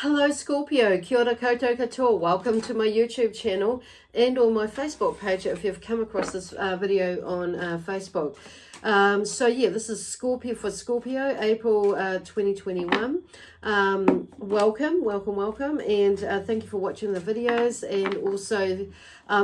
Hello Scorpio, kia ora koutou katoa. Welcome to my YouTube channel and on my Facebook page if you've come across this video on Facebook. This is Scorpio for Scorpio, April 2021. Welcome, and thank you for watching the videos. And also,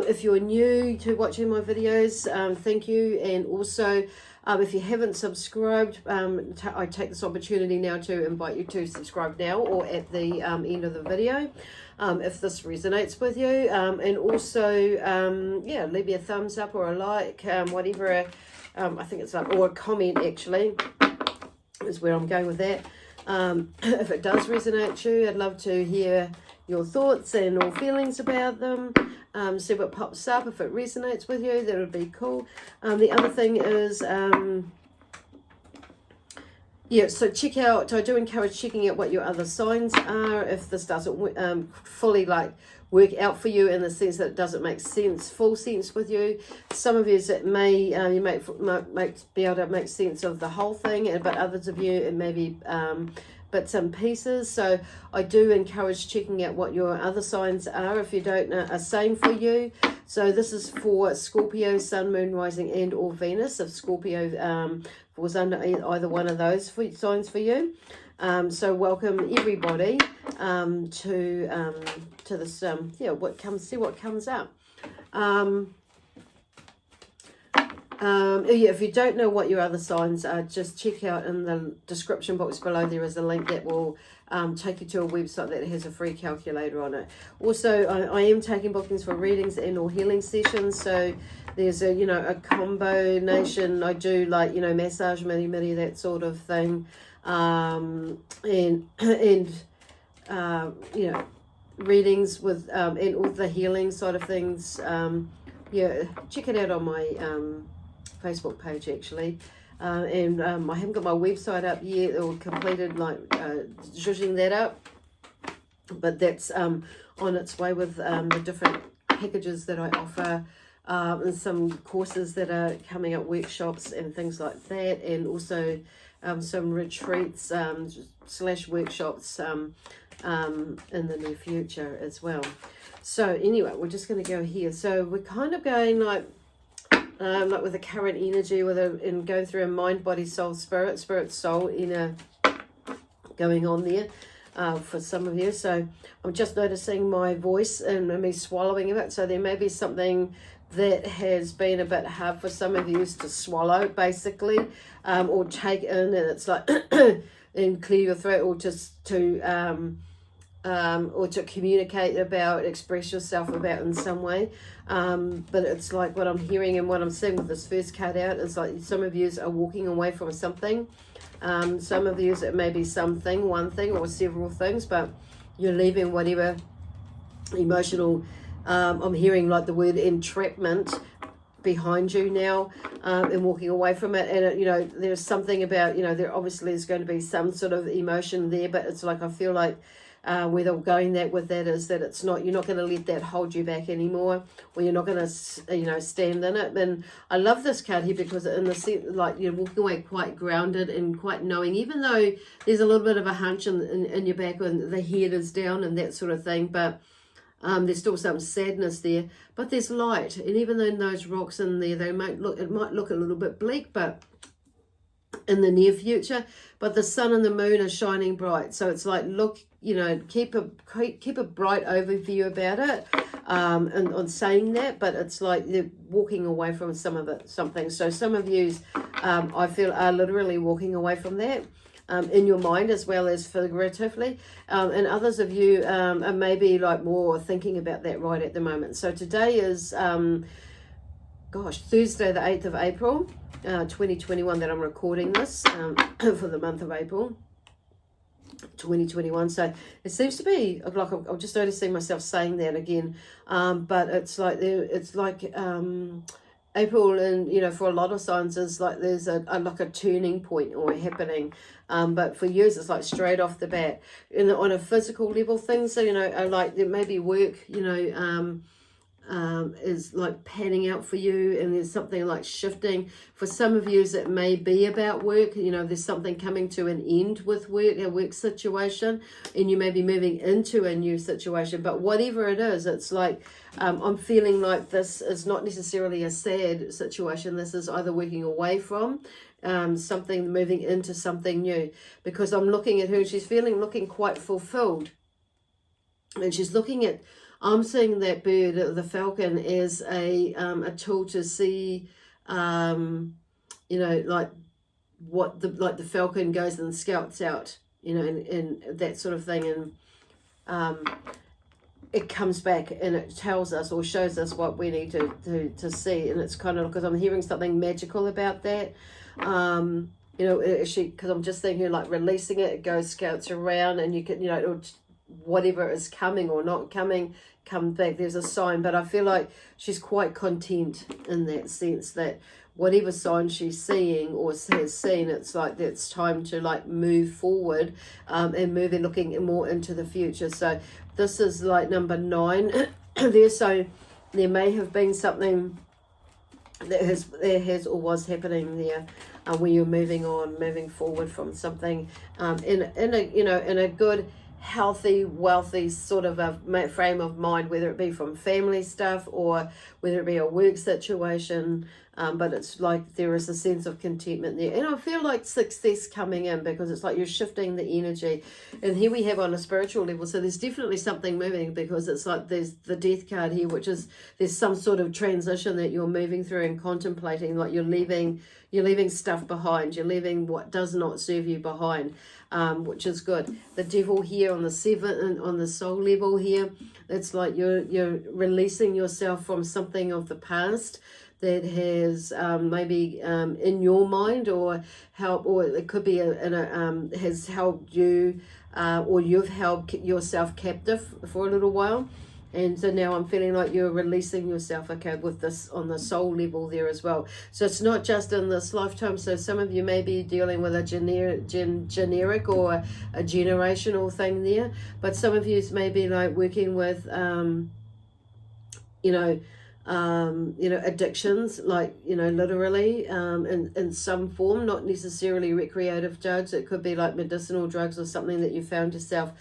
if you're new to watching my videos, thank you. And also, if you haven't subscribed, I take this opportunity now to invite you to subscribe now or at the end of the video if this resonates with you. And also, leave me a thumbs up or a like, whatever. I think it's like, or a comment actually, is where I'm going with that. If it does resonate to you, I'd love to hear your thoughts and or feelings about them. See what pops up. If it resonates with you, that would be cool. The other thing is, so check out, I do encourage checking out what your other signs are if this doesn't fully work out for you, in the sense that it doesn't make full sense with you. Some of you it may, you might be able to make sense of the whole thing, but others of you it may be bits and pieces. So I do encourage checking out what your other signs are if you don't know are same for you. So this is for Scorpio, Sun, Moon, Rising and or Venus. If Scorpio falls under either one of those signs for you. So welcome everybody to this what comes up. If you don't know what your other signs are, just check out in the description box below. There is a link that will take you to a website that has a free calculator on it. Also, I am taking bookings for readings and or healing sessions. So there's a combination. I do massage, midi, that sort of thing, and readings with and all the healing side of things. Check it out on my Facebook page actually, and I haven't got my website up yet or completed zhuzhing that up, but that's on its way with the different packages that I offer, and some courses that are coming up, workshops and things like that, and also some retreats / workshops in the near future as well. So anyway, we're just going to go here. So we're kind of going like with the current energy, and going through a mind, body, soul, spirit, soul, inner going on there for some of you. So I'm just noticing my voice and me swallowing a bit. So there may be something that has been a bit hard for some of you to swallow, basically, or take in, and it's like and clear your throat, or just to communicate about, express yourself about in some way. But it's like what I'm hearing and what I'm seeing with this first card out is like some of you are walking away from something. Some of you it may be something, one thing or several things, but you're leaving whatever emotional, I'm hearing like the word entrapment behind you now, and walking away from it. And there's something about, there obviously is going to be some sort of emotion there, but it's like I feel like where they're going with that is that it's not, you're not going to let that hold you back anymore, or you're not going to stand in it. And I love this card here because in the sense, like, you're walking away quite grounded and quite knowing, even though there's a little bit of a hunch in your back and the head is down and that sort of thing, but there's still some sadness there, but there's light. And even though those rocks in there, it might look a little bit bleak, but in the near future, but the sun and the moon are shining bright. So it's like, look, keep a bright overview about it, and on saying that, but it's like you're walking away from something. So some of you, I feel, are literally walking away from that, in your mind as well as figuratively, and others of you are maybe like more thinking about that right at the moment. So today is Thursday the 8th of April 2021 that I'm recording this for the month of April 2021. So it seems to be like I'm just noticing myself saying that again, but it's like April, and for a lot of signs is like there's a turning point or happening, but for you it's like straight off the bat, on a physical level, things are like there may be work, is like panning out for you, and there's something like shifting. For some of you, it may be about work. You know, there's something coming to an end with work, a work situation, and you may be moving into a new situation. But whatever it is, it's like I'm feeling like this is not necessarily a sad situation. This is either working away from something, moving into something new, because I'm looking at her and she's looking quite fulfilled, and she's looking at, I'm seeing that bird, the falcon, as a tool to see, you know, like what the falcon goes and scouts out, you know, and that sort of thing, and it comes back and it tells us or shows us what we need to see, and it's kind of, because I'm hearing something magical about that. You know, because I'm just thinking like releasing it, it goes, scouts around, and you can, you know, whatever is coming or not coming, come back. There's a sign, but I feel like she's quite content in that sense, that whatever sign she's seeing or has seen, it's like it's time to like move forward, and move and looking more into the future. So this is like number 9 there. So there may have been something that has or was happening there, where you're moving forward from something, in a, you know, in a good, healthy, wealthy sort of a frame of mind, whether it be from family stuff or whether it be a work situation, but it's like there is a sense of contentment there, and I feel like success coming in, because it's like you're shifting the energy. And here we have on a spiritual level, so there's definitely something moving, because it's like there's the death card here, which is there's some sort of transition that you're moving through and contemplating, like you're leaving stuff behind, you're leaving what does not serve you behind, which is good. The devil here on the 7, on the soul level here, it's like you're releasing yourself from something of the past that has maybe in your mind, or it could be has held you, or you've held yourself captive for a little while. And so now I'm feeling like you're releasing yourself, okay, with this on the soul level there as well. So it's not just in this lifetime. So some of you may be dealing with a generic or a generational thing there. But some of you may be like working with, addictions, like, you know, literally, in some form, not necessarily recreative drugs. It could be like medicinal drugs or something that you found yourself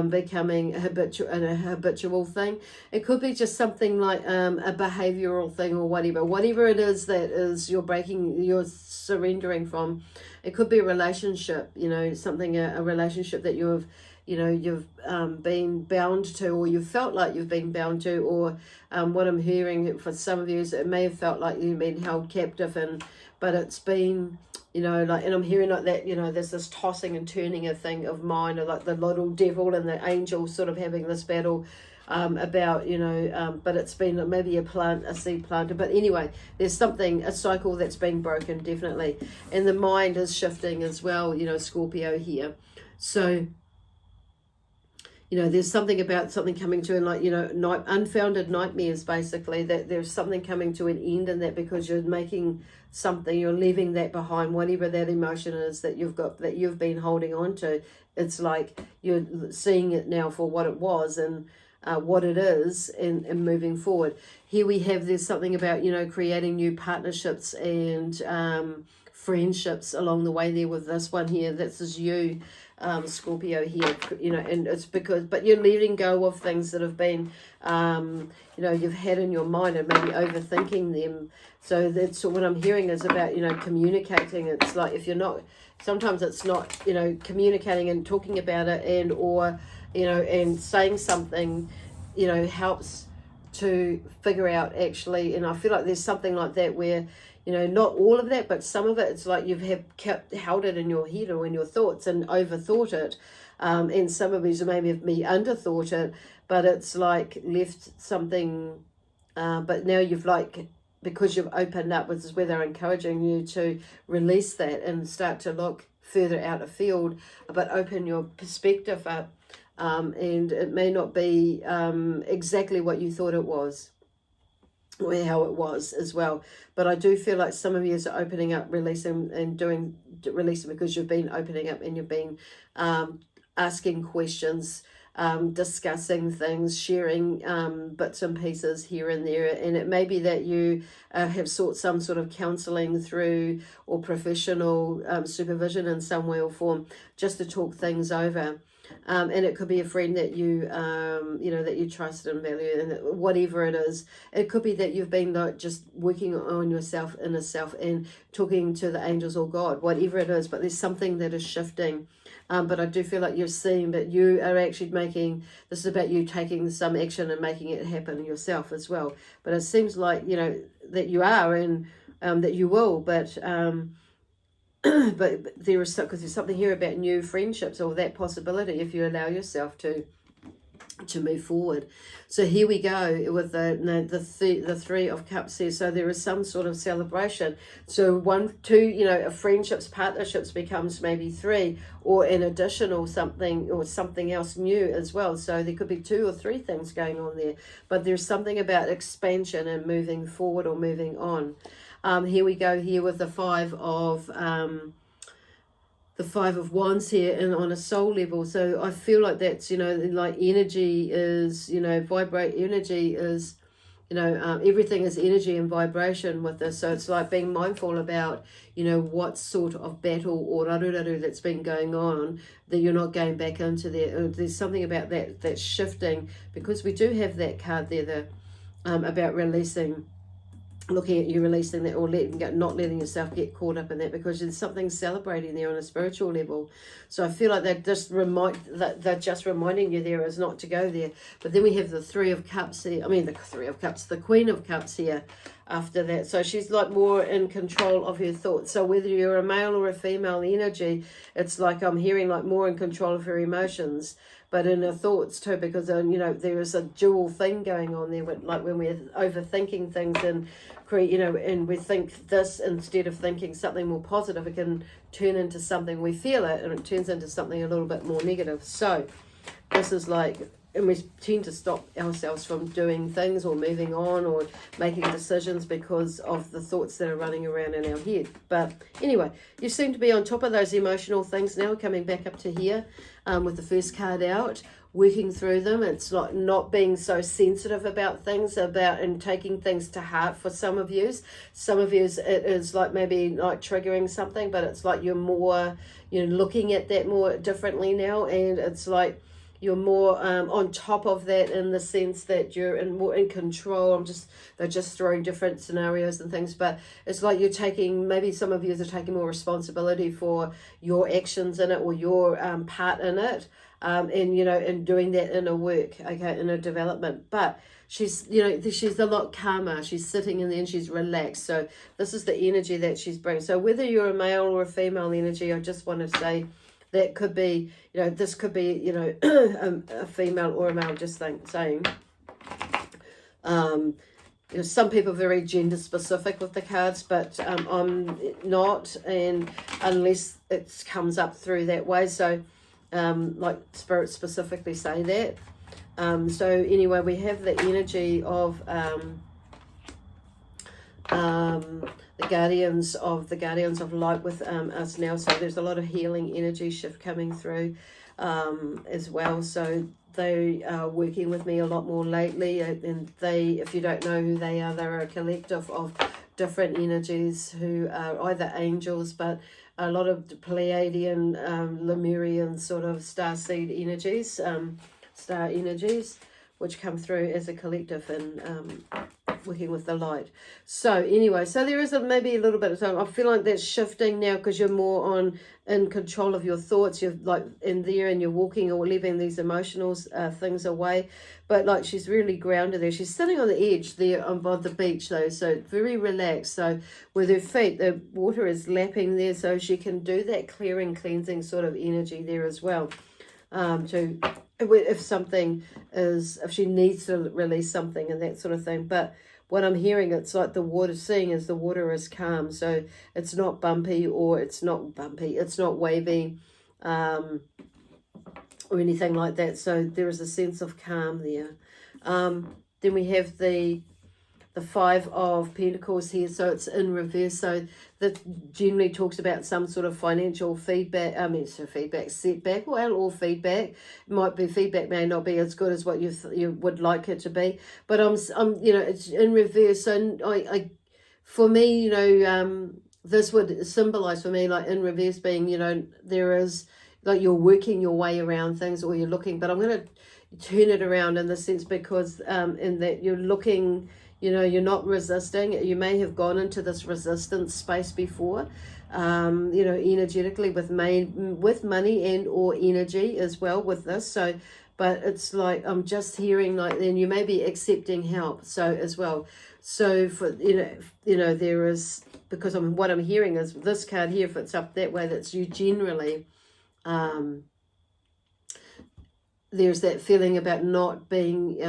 becoming a habitual thing. It could be just something like a behavioral thing or whatever it is that is you're surrendering from. It could be a relationship, you know, something, a relationship that you've been bound to, or you felt like you've been bound to, or what I'm hearing for some of you is it may have felt like you've been held captive, but it's been, you know, like, and I'm hearing like that, you know, there's this tossing and turning a thing of mind, or like the little devil and the angel sort of having this battle about, you know, but it's been maybe a seed planted. But anyway, there's a cycle that's been broken, definitely. And the mind is shifting as well, you know, Scorpio here. So, you know, there's something about something coming to an, like, you know, unfounded nightmares, basically, that there's something coming to an end in that, because you're making something, you're leaving that behind, whatever that emotion is that you've been holding on to. It's like you're seeing it now for what it was and what it is, and moving forward. Here we have, there's something about, you know, creating new partnerships and friendships along the way there with this one here. This is you, Scorpio here, you know, and it's because, but you're letting go of things that have been, you know, you've had in your mind and maybe overthinking them. So that's what I'm hearing is about, you know, communicating. It's like, if you're not, sometimes it's not, you know, communicating and talking about it, and, or, you know, and saying something, you know, helps to figure out actually. And I feel like there's something like that where, you know, not all of that, but some of it, it's like you've held it in your head or in your thoughts and overthought it. And some of you maybe have underthought it, but it's like left something, but now you've like, because you've opened up, which is where they're encouraging you to release that and start to look further out of field, but open your perspective up. And it may not be exactly what you thought it was, or how it was as well. But I do feel like some of you are opening up, releasing because you've been opening up, and you've been asking questions discussing things, sharing bits and pieces here and there. And it may be that you have sought some sort of counselling through or professional supervision in some way or form just to talk things over. And it could be a friend that you that you trust and value, and whatever it is. It could be that you've been like just working on yourself, inner self, and talking to the angels or God, whatever it is. But there's something that is shifting. But I do feel like you're seeing that you are actually making, this is about you taking some action and making it happen yourself as well. But it seems like, that you are, and that you will, but but there is, because there's something here about new friendships or that possibility if you allow yourself to move forward. So here we go with the Three of Cups here. So there is some sort of celebration. So 1, 2, friendships, partnerships becomes maybe 3, or an additional something or something else new as well. So there could be 2 or 3 things going on there. But there's something about expansion and moving forward or moving on. Here we go here with the Five of Wands here, and on a soul level. So I feel like that's, like energy is, vibrate energy is, everything is energy and vibration with this. So it's like being mindful about, what sort of battle or raruraru that's been going on, that you're not going back into there. There's something about that's shifting, because we do have that card there, about releasing, looking at you releasing that, or letting go, not letting yourself get caught up in that, because there's something celebrating there on a spiritual level. So I feel like they're just reminding you there is not to go there. But then we have the Three of Cups here. The Queen of Cups here after that. So she's like more in control of her thoughts. So whether you're a male or a female energy, it's like I'm hearing like more in control of her emotions, but in her thoughts too, because there is a dual thing going on there, like when we're overthinking things and and we think this instead of thinking something more positive, it can turn into something, we feel it, and it turns into something a little bit more negative. So this is like, and we tend to stop ourselves from doing things or moving on or making decisions because of the thoughts that are running around in our head. But anyway, you seem to be on top of those emotional things now, coming back up to here with the first card out, working through them. It's like not being so sensitive about things, and taking things to heart for some of you. Some of you, it is like maybe like triggering something, but it's like you're more, looking at that more differently now, and it's like you're more on top of that, in the sense that you're more in control. They're just throwing different scenarios and things, but it's like you're taking, maybe some of you are taking more responsibility for your actions in it, or your part in it, and doing that inner work, okay, inner development. But she's, she's a lot calmer. She's sitting in there and she's relaxed. So this is the energy that she's bringing. So whether you're a male or a female energy, I just want to say, that could be, this could be, a female or a male, just saying. Some people are very gender specific with the cards, but I'm not, and unless it comes up through that way. So like Spirit specifically say that. So anyway, we have the energy of the guardians of light with us now. So there's a lot of healing energy shift coming through as well. So they are working with me a lot more lately, and they, if you don't know who they are, they're a collective of different energies who are either angels, but a lot of Pleiadian, Lemurian sort of starseed energies, star energies, which come through as a collective and working with the light. So anyway, so there is maybe a little bit of time. I feel like that's shifting now, because you're more in control of your thoughts. You're like in there, and you're walking or leaving these emotional things away. But like she's really grounded there. She's sitting on the edge there by the beach though, so very relaxed. So with her feet, the water is lapping there, so she can do that clearing, cleansing sort of energy there as well. If she needs to release something and that sort of thing. But what I'm hearing, it's like the water is calm. So it's not bumpy, or it's not wavy, or anything like that. So there is a sense of calm there. Then we have the the Five of Pentacles here, so it's in reverse. So that generally talks about some sort of financial feedback, feedback, setback, or feedback. It might be feedback, may not be as good as what you would like it to be. But I'm it's in reverse. So for me, this would symbolize for me, like in reverse being, there is, like, you're working your way around things, or you're looking, but I'm going to turn it around in the sense, because in that you're looking, you're not resisting. You may have gone into this resistance space before, energetically with money and or energy as well with this. So, but it's like, I'm just hearing, like, then you may be accepting help. So as well. So for, there is, because what I'm hearing is this card here, if it's up that way, that's you generally, there's that feeling about not being,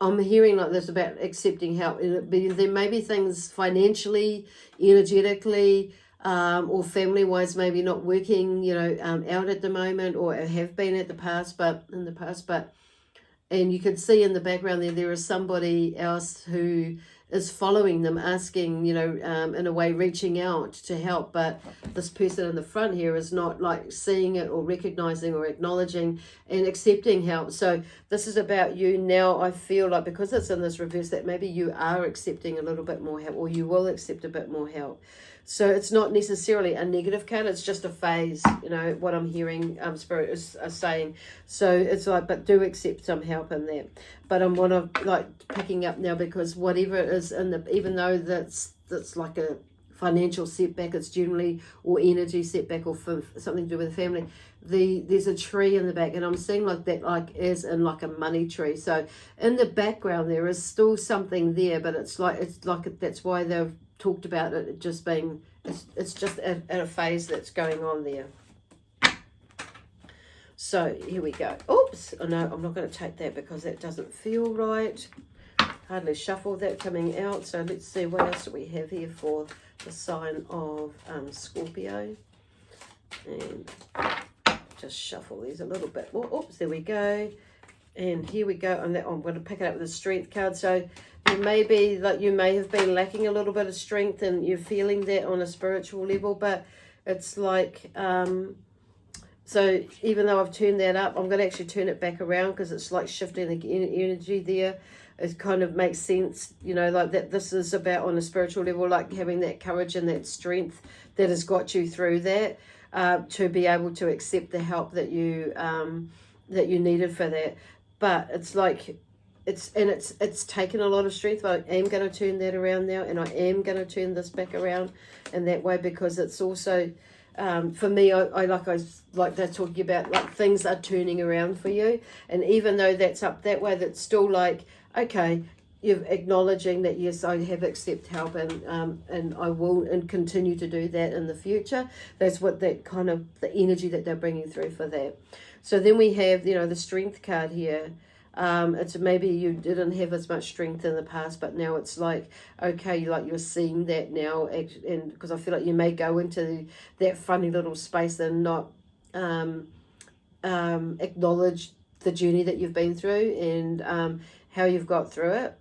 I'm hearing like this about accepting help. There may be things financially, energetically, or family-wise, maybe not working, out at the moment, or have been in the past, and you can see in the background there is somebody else who is following them, asking, in a way, reaching out to help. But this person in the front here is not like seeing it or recognizing or acknowledging and accepting help. So this is about you now. I feel like, because it's in this reverse, that maybe you are accepting a little bit more help, or you will accept a bit more help. So it's not necessarily a negative card, it's just a phase, what I'm hearing Spirit is saying. So it's like, but do accept some help in that. But I'm picking up now, because whatever it is even though that's like a financial setback, it's generally, or energy setback, or for something to do with the family. There's a tree in the back, and I'm seeing like that, like as in like a money tree. So in the background there is still something there, but it's like that's why they've talked about it just being, it's just at a phase that's going on there. So here we go. Oops, oh no, I'm not going to take that because that doesn't feel right. Hardly shuffle that coming out. So let's see, what else do we have here for the sign of Scorpio? And just shuffle these a little bit more. Oops, there we go. And here we go. I'm going to pick it up with the Strength card. So you may be like, you may have been lacking a little bit of strength, and you're feeling that on a spiritual level, but it's like, so even though I've turned that up, I'm going to actually turn it back around, because it's like shifting the energy there. It kind of makes sense, like that this is about, on a spiritual level, like having that courage and that strength that has got you through that, to be able to accept the help that you needed for that. But it's like, it's taken a lot of strength, but I am going to turn that around now, and I am going to turn this back around in that way, because it's also, for me, I like they're talking about, like, things are turning around for you. And even though that's up that way, that's still like, okay, you're acknowledging that, yes, I have accepted help, and I will and continue to do that in the future. That's what that kind of, the energy that they're bringing through for that. So then we have, the Strength card here. It's maybe you didn't have as much strength in the past, but now it's like, okay, you're seeing that now, and because I feel like you may go into that funny little space and not acknowledge the journey that you've been through, and how you've got through it.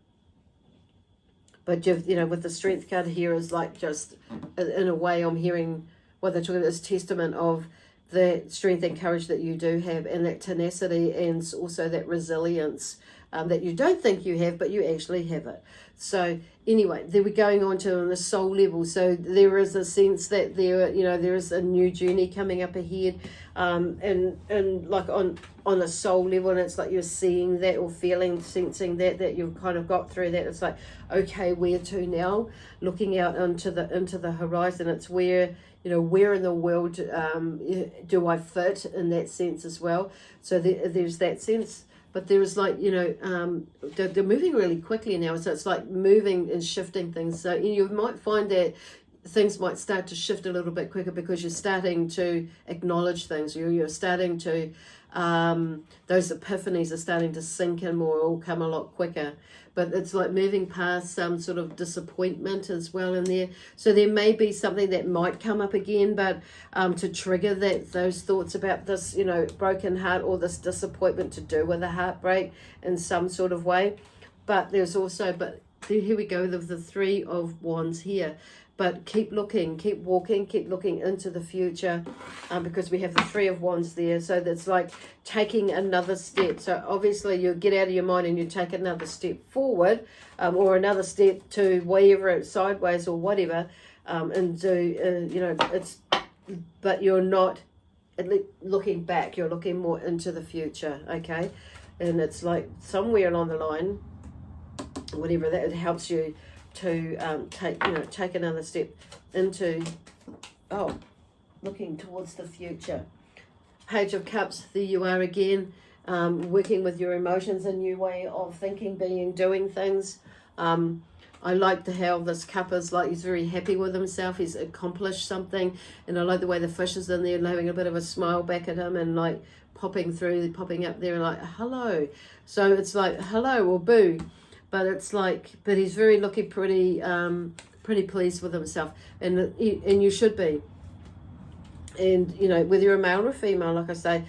But you've, with the Strength card here is like, just in a way, I'm hearing what they're talking about is testament of the strength and courage that you do have, and that tenacity, and also that resilience that you don't think you have, but you actually have it. So anyway, then we're going on to on the soul level. So there is a sense that there is a new journey coming up ahead, and like on a soul level, and it's like you're seeing that, or feeling, sensing that you've kind of got through that. It's like, okay, where to now? Looking out into the horizon. It's where, where in the world do I fit in that sense as well. So there's that sense. But there is like, they're moving really quickly now. So it's like moving and shifting things. So you might find that things might start to shift a little bit quicker because you're starting to acknowledge things. You're starting to, those epiphanies are starting to sink in more, or come a lot quicker. But it's like moving past some sort of disappointment as well in there. So there may be something that might come up again, but to trigger those thoughts about this, broken heart or this disappointment to do with a heartbreak in some sort of way. But there's also, here we go, the Three of Wands here. But keep looking, keep walking, keep looking into the future, because we have the Three of Wands there. So that's like taking another step. So obviously you get out of your mind and you take another step forward, or another step to wherever, sideways or whatever, and do, but you're not looking back, you're looking more into the future, okay? And it's like somewhere along the line, whatever that, it helps you to take another step into looking towards the future. Page of Cups, there you are again, working with your emotions, a new way of thinking, being, doing things. I like how this cup is like, he's very happy with himself, he's accomplished something, and I like the way the fish is in there and having a bit of a smile back at him, and like popping up there and like hello. So it's like hello or boo. But it's like, but he's very looking pretty pleased with himself, and you should be. And whether you're a male or a female, like I say,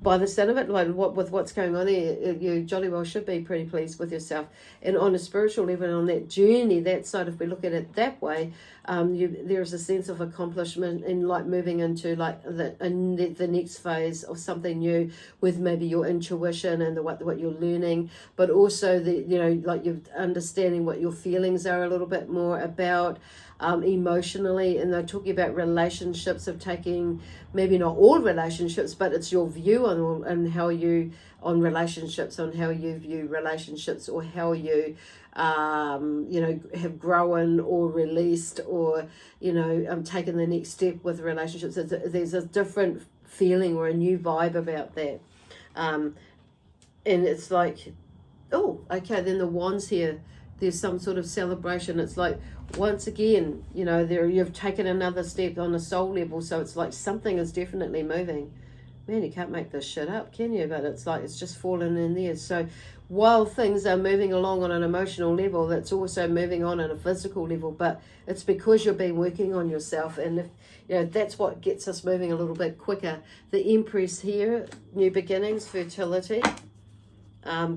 by the sound of it, like with what's going on there, you jolly well should be pretty pleased with yourself. And on a spiritual level, on that journey, that side, if we look at it that way, there's a sense of accomplishment in like moving into like the next phase of something new, with maybe your intuition and what you're learning, but also like you're understanding what your feelings are a little bit more about. Emotionally, and they're talking about relationships, of taking maybe not all relationships, but it's your view on how you view relationships, or how you have grown or released, or taken the next step with relationships. There's a different feeling or a new vibe about that, and it's like, oh, okay, then the wands here, there's some sort of celebration. It's like, once again, you've taken another step on a soul level. So it's like something is definitely moving. Man, you can't make this shit up, can you? But it's like, it's just fallen in there. So while things are moving along on an emotional level, that's also moving on a physical level. But it's because you've been working on yourself. And if, that's what gets us moving a little bit quicker. The Empress here, new beginnings, fertility.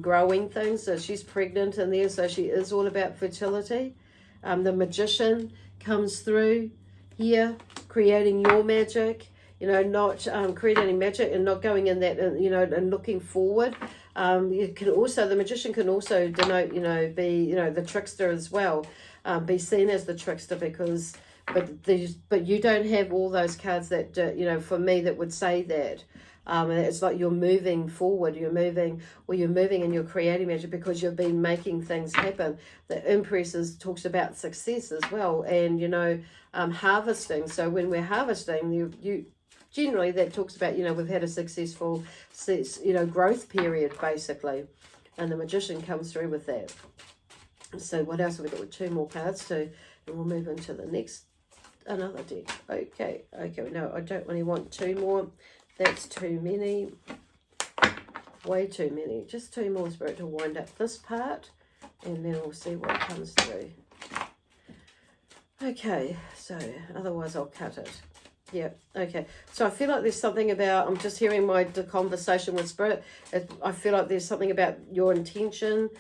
Growing things, so she's pregnant in there, so she is all about fertility. The Magician comes through here, creating your magic, not creating magic and not going in that, and looking forward. You can also, the Magician can also denote, be, the trickster as well, be seen as the trickster, because, but you don't have all those cards that, for me, that would say that. And it's like you're moving forward, you're moving and you're creating magic because you've been making things happen. The Empress talks about success as well, and harvesting. So when we're harvesting, you generally, that talks about, we've had a successful growth period basically, and the Magician comes through with that. So what else have we got? With two more cards too, and we'll move into the next, another deck. Okay, no, I don't really want two more. That's too many, way too many. Just two more, Spirit, to wind up this part, and then we'll see what comes through. Okay, so otherwise I'll cut it. Yeah, okay. So I feel like there's something about, I'm just hearing the conversation with Spirit. I feel like there's something about your intention,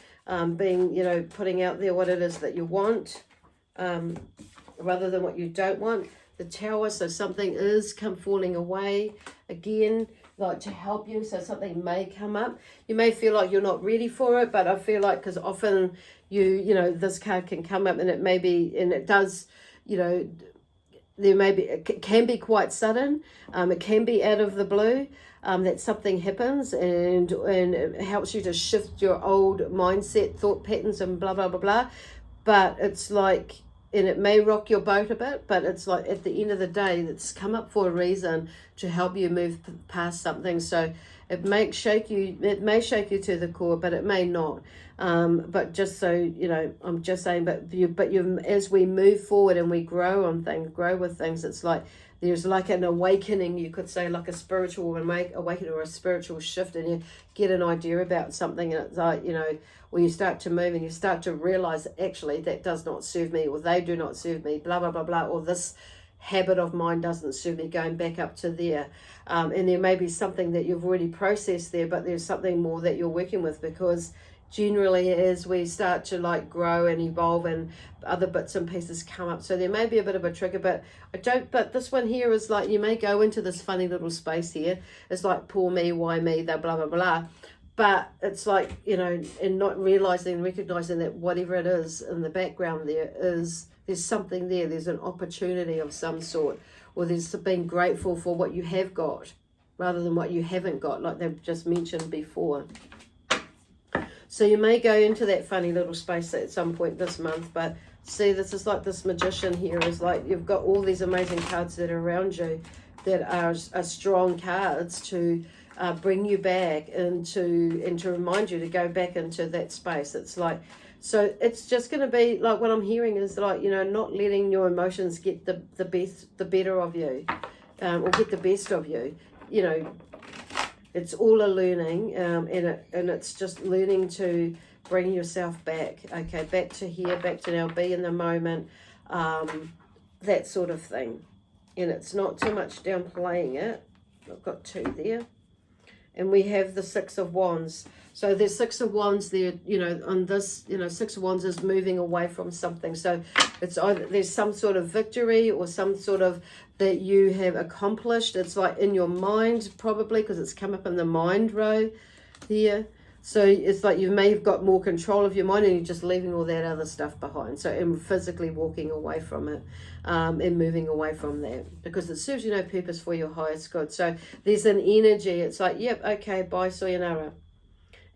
being, putting out there what it is that you want, rather than what you don't want. The Tower, so something is falling away again, like to help you, so something may come up. You may feel like you're not ready for it, but I feel like, because often this card can come up, and it may be, and it does, there may be, it can be quite sudden, it can be out of the blue, that something happens, and it helps you to shift your old mindset, thought patterns, and blah blah blah blah. But it's like, and it may rock your boat a bit, but it's like at the end of the day, it's come up for a reason to help you move past something. So it may shake you to the core, but it may not. But just so you know, I'm just saying, but you, as we move forward and we grow with things, it's like there's like an awakening, you could say, like a spiritual awakening or a spiritual shift, and you get an idea about something, and it's like, you know, where you start to move and you start to realize, actually, that does not serve me, or they do not serve me, blah, blah, blah, blah, or this habit of mine doesn't serve me, going back up to there. And there may be something that you've already processed there, but there's something more that you're working with, because generally as we start to like grow and evolve and other bits and pieces come up, so there may be a bit of a trigger, but this one here is like, you may go into this funny little space here. It's like, poor me, why me, that blah blah blah, but it's like, you know, and not recognizing that whatever it is in the background there's something there, there's an opportunity of some sort, or there's being grateful for what you have got rather than what you haven't got, like they've just mentioned before. So you may go into that funny little space at some point this month, but see, this is like this magician here is like, you've got all these amazing cards that are around you that are strong cards to bring you back and to remind you to go back into that space. It's like, so it's just going to be like, what I'm hearing is like, you know, not letting your emotions get the better of you, or get the best of you, you know. It's all a learning, and it's just learning to bring yourself back, okay, back to here, back to now, be in the moment, that sort of thing. And it's not too much downplaying it. I've got 2 there. And we have the 6 of Wands. So there's 6 of Wands there, you know, on this, you know, 6 of Wands is moving away from something. So it's either there's some sort of victory or some sort of that you have accomplished. It's like in your mind, probably, because it's come up in the mind row here. So it's like you may have got more control of your mind, and you're just leaving all that other stuff behind. So, and physically walking away from it, and moving away from that, because it serves you no purpose for your highest good. So there's an energy. It's like, yep, okay, bye, sayonara.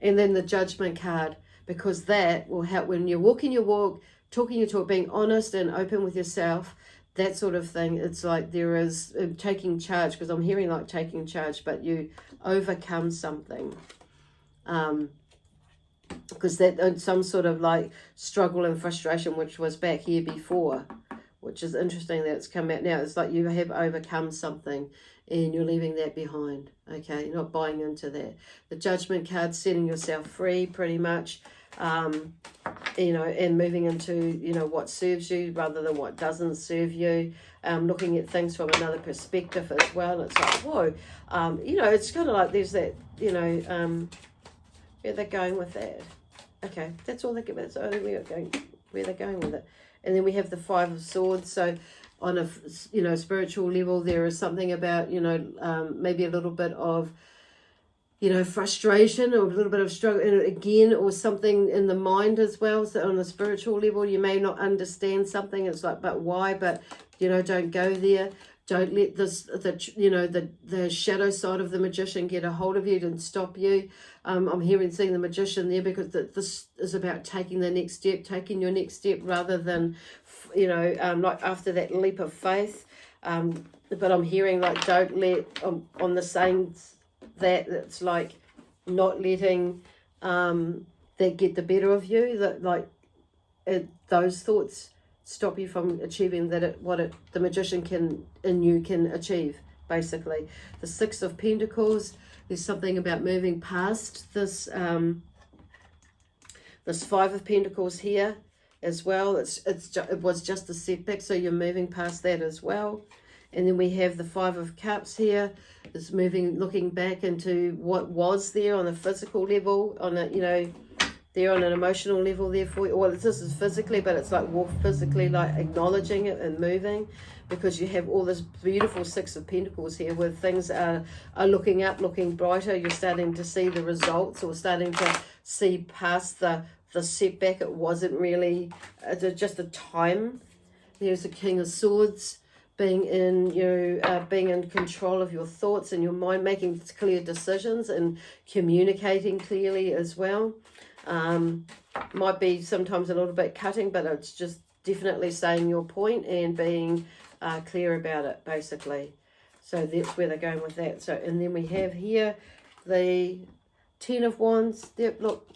And then the Judgment card, because that will help when you're walking your walk, talking your talk, being honest and open with yourself, that sort of thing. It's like there is taking charge, because I'm hearing like taking charge, but you overcome something. Because that some sort of like struggle and frustration, which was back here before, which is interesting that it's come out now. It's like you have overcome something and you're leaving that behind, okay? You're not buying into that. The Judgment card, setting yourself free pretty much, you know, and moving into, you know, what serves you rather than what doesn't serve you, looking at things from another perspective as well. It's like, whoa, you know, it's kind of like there's that, you know, where they're going with that. Okay, that's all they give. That's only where they're going with it. And then we have the 5 of Swords. So on a, you know, spiritual level, there is something about, you know, maybe a little bit of, you know, frustration or a little bit of struggle, and again, or something in the mind as well. So on a spiritual level, you may not understand something. It's like, but why? But, you know, don't go there. Don't let this, the shadow side of the magician get a hold of you and stop you. I'm seeing the magician there, because this is about taking the next step, taking your next step rather than, you know, like after that leap of faith. But I'm hearing like, don't let, on the same that it's like not letting that get the better of you, that like those thoughts stop you from achieving the magician can achieve, basically. The 6 of Pentacles, there's something about moving past this this 5 of Pentacles here as well. It was just a setback, so you're moving past that as well. And then we have the 5 of Cups here. It's moving, looking back into what was there on a physical level, on a, you know, there on an emotional level there for you. Well, this is physically, but it's like physically, like acknowledging it and moving, because you have all this beautiful 6 of Pentacles here, where things are looking up, looking brighter. You're starting to see the results, or starting to see past the setback. It wasn't really just a time. There's the King of Swords, being in control of your thoughts and your mind, making clear decisions and communicating clearly as well. Might be sometimes a little bit cutting, but it's just definitely saying your point and being clear about it, basically. So that's where they're going with that. So, and then we have here the 10 of Wands. Yep, look,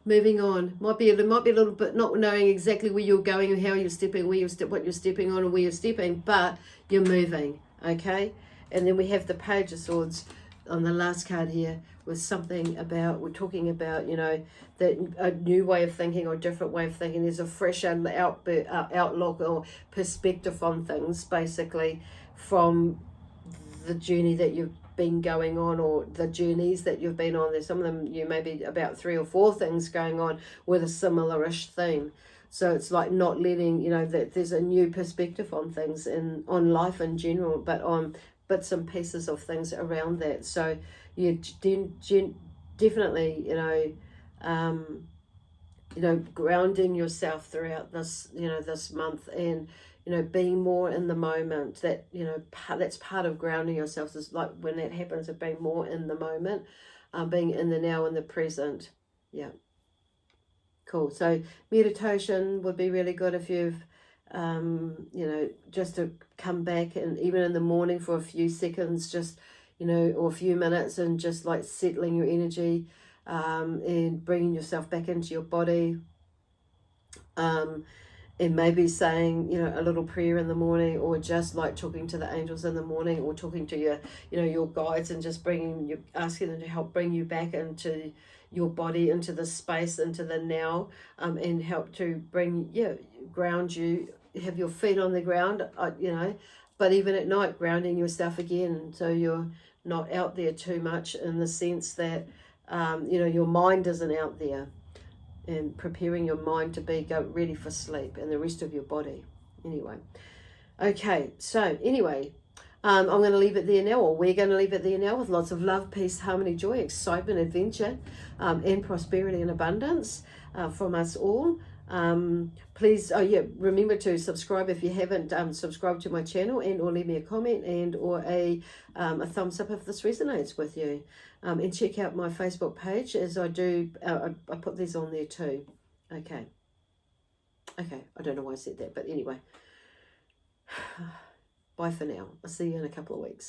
moving on. Might be a little bit not knowing exactly where you're going and how you're stepping, what you're stepping on and where you're stepping, but you're moving, okay? And then we have the Page of Swords on the last card here with something about, we're talking about, you know, that a new way of thinking or a different way of thinking. There's a fresh outlook or perspective on things, basically, from the journey that you've been going on, or the journeys that you've been on. There's some of them, you maybe about 3 or 4 things going on with a similar-ish theme. So it's like not letting, you know, that there's a new perspective on things and on life in general, but on bits and pieces of things around that. So you definitely, grounding yourself throughout this, this month, and being more in the moment. That, that's part of grounding yourself, is like when that happens, of being more in the moment, being in the now, in the present. Yeah, cool. So meditation would be really good if you've just to come back, and even in the morning for a few seconds, just or a few minutes, and just like settling your energy, and bringing yourself back into your body. And maybe saying, a little prayer in the morning, or just like talking to the angels in the morning, or talking to your guides, and just asking them to help bring you back into your body, into the space, into the now, and help to ground you, have your feet on the ground, but even at night, grounding yourself again, so you're not out there too much, in the sense that, your mind isn't out there, and preparing your mind to go ready for sleep, and the rest of your body. Anyway, okay, so anyway, I'm going to leave it there now, or we're going to leave it there now, with lots of love, peace, harmony, joy, excitement, adventure, and prosperity and abundance from us all. Please, remember to subscribe if you haven't subscribed to my channel, and or leave me a comment, and or a thumbs up if this resonates with you. And check out my Facebook page, as I do. I put these on there too. Okay, I don't know why I said that, but anyway. Bye for now. I'll see you in a couple of weeks.